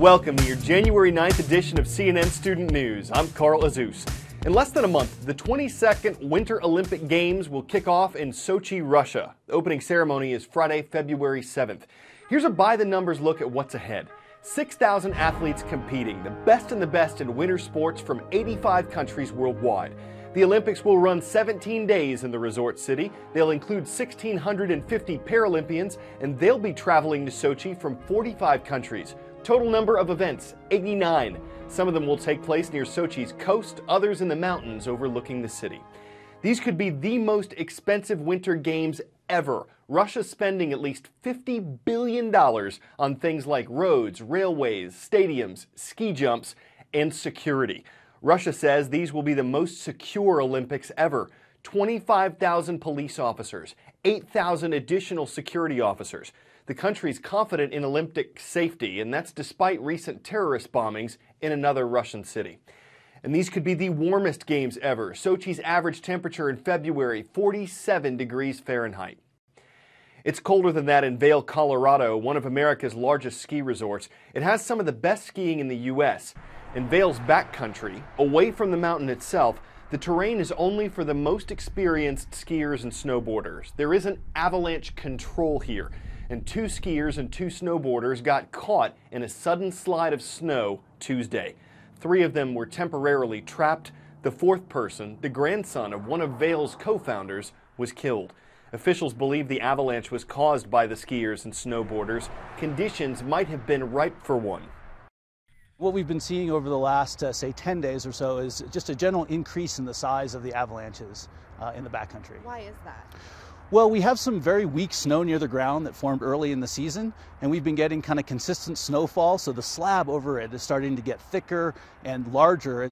Welcome to your January 9th edition of CNN Student News. I'm Carl Azus. In less than a month, the 22nd Winter Olympic Games will kick off in Sochi, Russia. The opening ceremony is Friday, February 7th. Here's a by-the-numbers look at what's ahead. 6,000 athletes competing, the best in winter sports from 85 countries worldwide. The Olympics will run 17 days in the resort city. They'll include 1,650 Paralympians, and they'll be traveling to Sochi from 45 countries. Total number of events, 89. Some of them will take place near Sochi's coast, others in the mountains overlooking the city. These could be the most expensive winter games ever. Russia's spending at least $50 billion on things like roads, railways, stadiums, ski jumps, and security. Russia says these will be the most secure Olympics ever. 25,000 police officers, 8,000 additional security officers. The country's confident in Olympic safety, and that's despite recent terrorist bombings in another Russian city. And these could be the warmest games ever. Sochi's average temperature in February, 47 degrees Fahrenheit. It's colder than that in Vail, Colorado, one of America's largest ski resorts. It has some of the best skiing in the U.S. In Vail's backcountry, away from the mountain itself, the terrain is only for the most experienced skiers and snowboarders. There isn't avalanche control here, and 2 skiers and 2 snowboarders got caught in a sudden slide of snow Tuesday. 3 of them were temporarily trapped. The 4th person, the grandson of one of Vail's co-founders, was killed. Officials believe the avalanche was caused by the skiers and snowboarders. Conditions might have been ripe for one. What we've been seeing over the last, say, 10 days or so is just a general increase in the size of the avalanches in the backcountry. Why is that? Well, we have some very weak snow near the ground that formed early in the season, and we've been getting kind of consistent snowfall, so the slab over it is starting to get thicker and larger.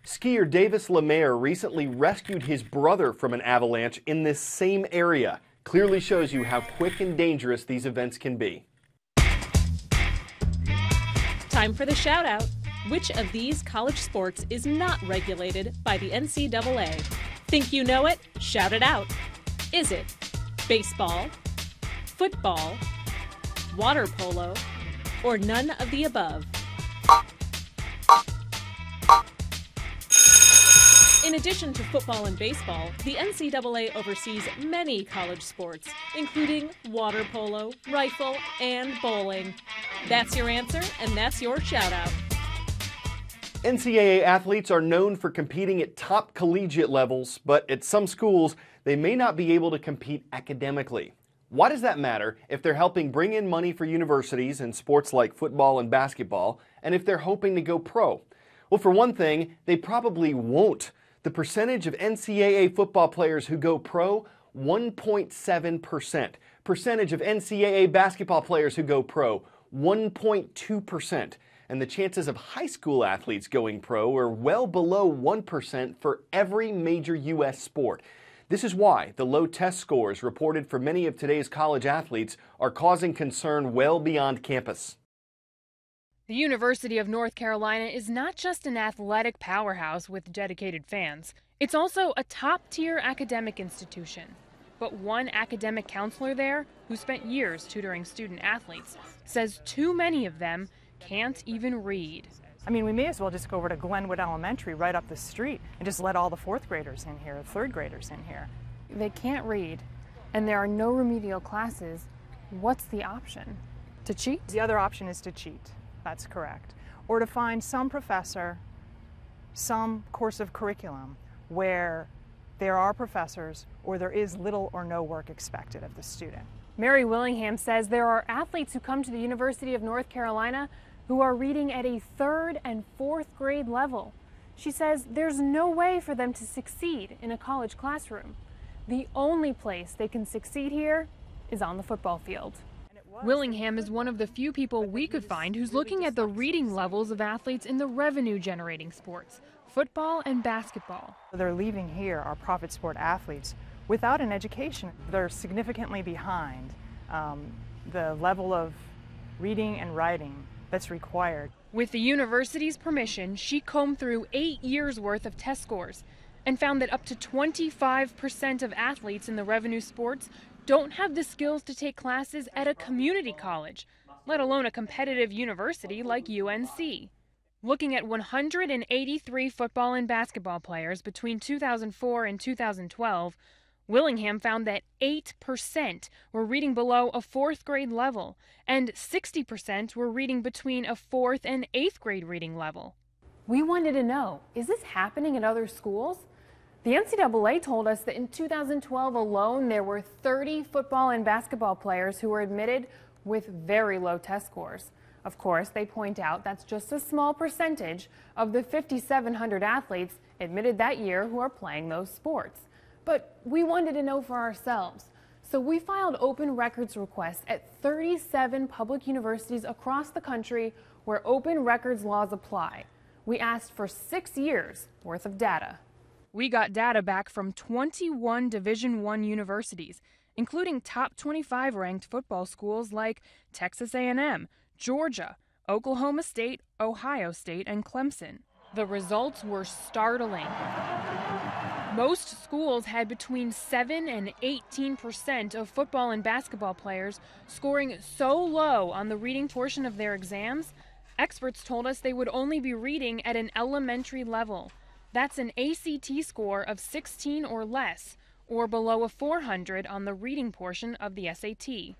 Skier Davis Lemaire recently rescued his brother from an avalanche in this same area. Clearly shows you how quick and dangerous these events can be. Time for the shout out. Which of these college sports is not regulated by the NCAA? Think you know it? Shout it out. Is it baseball, football, water polo, or none of the above? In addition to football and baseball, the NCAA oversees many college sports, including water polo, rifle, and bowling. That's your answer, and that's your shout-out. NCAA athletes are known for competing at top collegiate levels, but at some schools, they may not be able to compete academically. Why does that matter if they're helping bring in money for universities in sports like football and basketball, and if they're hoping to go pro? Well, for one thing, they probably won't. The percentage of NCAA football players who go pro, 1.7%. Percentage of NCAA basketball players who go pro, 1.2%. And the chances of high school athletes going pro are well below 1% for every major U.S. sport. This is why the low test scores reported for many of today's college athletes are causing concern well beyond campus. The University of North Carolina is not just an athletic powerhouse with dedicated fans. It's also a top-tier academic institution. But one academic counselor there, who spent years tutoring student athletes, says too many of them can't even read. I mean, we may as well just go over to Glenwood Elementary right up the street and just let all the 4th graders in here, 3rd graders in here. They can't read, and there are no remedial classes. What's the option? To cheat? The other option is to cheat. That's correct. Or to find some professor, some course of curriculum where there are professors or there is little or no work expected of the student. Mary Willingham says there are athletes who come to the University of North Carolina who are reading at a 3rd and 4th grade level. She says there's no way for them to succeed in a college classroom. The only place they can succeed here is on the football field. Willingham is one of the few people we could find who's looking at the reading levels of athletes in the revenue-generating sports, football and basketball. They're leaving here, our profit sport athletes, without an education. They're significantly behind the level of reading and writing that's required. With the university's permission, she combed through 8 years' worth of test scores and found that up to 25% of athletes in the revenue sports don't have the skills to take classes at a community college, let alone a competitive university like UNC. Looking at 183 football and basketball players between 2004 and 2012, Willingham found that 8% were reading below a 4th grade level, and 60% were reading between a 4th and 8th grade reading level. We wanted to know, is this happening at other schools? The NCAA told us that in 2012 alone, there were 30 football and basketball players who were admitted with very low test scores. Of course, they point out that's just a small percentage of the 5,700 athletes admitted that year who are playing those sports. But we wanted to know for ourselves. So we filed open records requests at 37 public universities across the country where open records laws apply. We asked for 6 years worth of data. We got data back from 21 Division I universities, including top 25 ranked football schools like Texas A&M, Georgia, Oklahoma State, Ohio State, and Clemson. The results were startling. Most schools had between 7 and 18% of football and basketball players scoring so low on the reading portion of their exams, experts told us they would only be reading at an elementary level. That's an ACT score of 16 or less, or below a 400 on the reading portion of the SAT.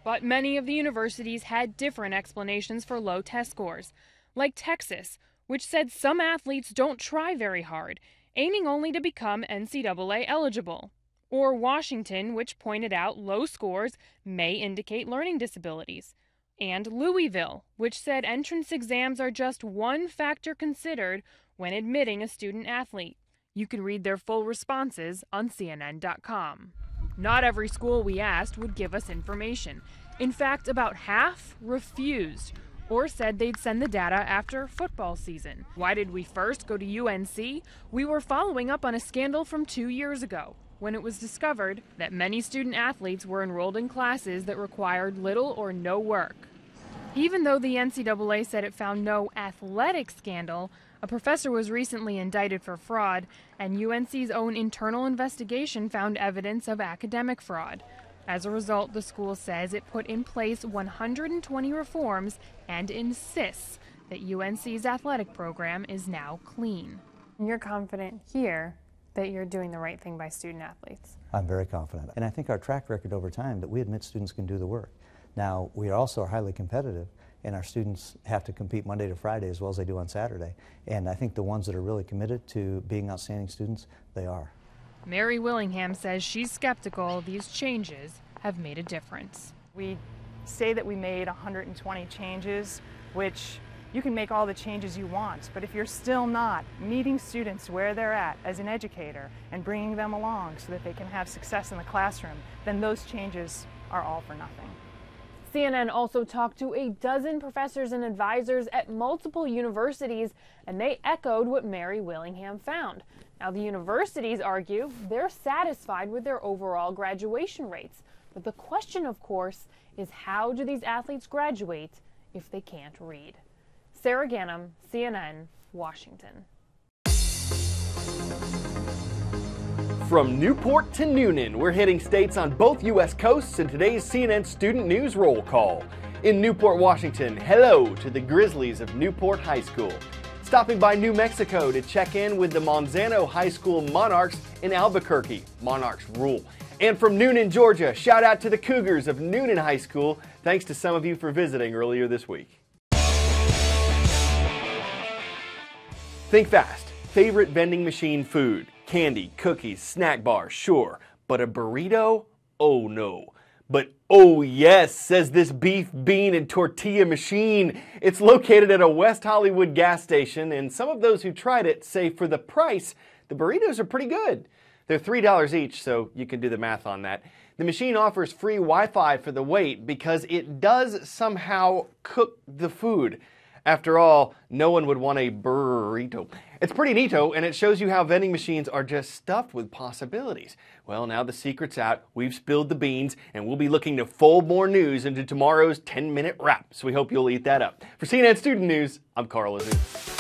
But many of the universities had different explanations for low test scores, like Texas, which said some athletes don't try very hard, aiming only to become NCAA eligible. Or Washington, which pointed out low scores may indicate learning disabilities. And Louisville, which said entrance exams are just one factor considered when admitting a student athlete. You can read their full responses on CNN.com. Not every school we asked would give us information. In fact, about half refused or said they'd send the data after football season. Why did we first go to UNC? We were following up on a scandal from 2 years ago, when it was discovered that many student athletes were enrolled in classes that required little or no work. Even though the NCAA said it found no athletic scandal, a professor was recently indicted for fraud, and UNC's own internal investigation found evidence of academic fraud. As a result, the school says it put in place 120 reforms and insists that UNC's athletic program is now clean. You're confident here that you're doing the right thing by student athletes? I'm very confident. And I think our track record over time that we admit students can do the work. Now, we also are highly competitive, and our students have to compete Monday to Friday as well as they do on Saturday. And I think the ones that are really committed to being outstanding students, they are. Mary Willingham says she's skeptical these changes have made a difference. We say that we made 120 changes, which you can make all the changes you want, but if you're still not meeting students where they're at as an educator and bringing them along so that they can have success in the classroom, then those changes are all for nothing. CNN also talked to a dozen professors and advisors at multiple universities, and they echoed what Mary Willingham found. Now, the universities argue they're satisfied with their overall graduation rates. But the question, of course, is how do these athletes graduate if they can't read? Sarah Gannam, CNN, Washington. From Newport to Noonan, we're hitting states on both U.S. coasts in today's CNN Student News Roll Call. In Newport, Washington, hello to the Grizzlies of Newport High School. Stopping by New Mexico to check in with the Monzano High School Monarchs in Albuquerque. Monarchs rule. And from Noonan, Georgia, shout out to the Cougars of Noonan High School. Thanks to some of you for visiting earlier this week. Think fast. Favorite vending machine food. Candy, cookies, snack bars, sure. But a burrito? Oh no. But oh yes, says this beef, bean, and tortilla machine. It's located at a West Hollywood gas station, and some of those who tried it say for the price, the burritos are pretty good. They're $3 each, so you can do the math on that. The machine offers free Wi-Fi for the wait because it does somehow cook the food. After all, no one would want a burrito. It's pretty neato, and it shows you how vending machines are just stuffed with possibilities. Well, now the secret's out, we've spilled the beans, and we'll be looking to fold more news into tomorrow's 10-minute wrap, so we hope you'll eat that up. For CNN Student News, I'm Carl Azoon.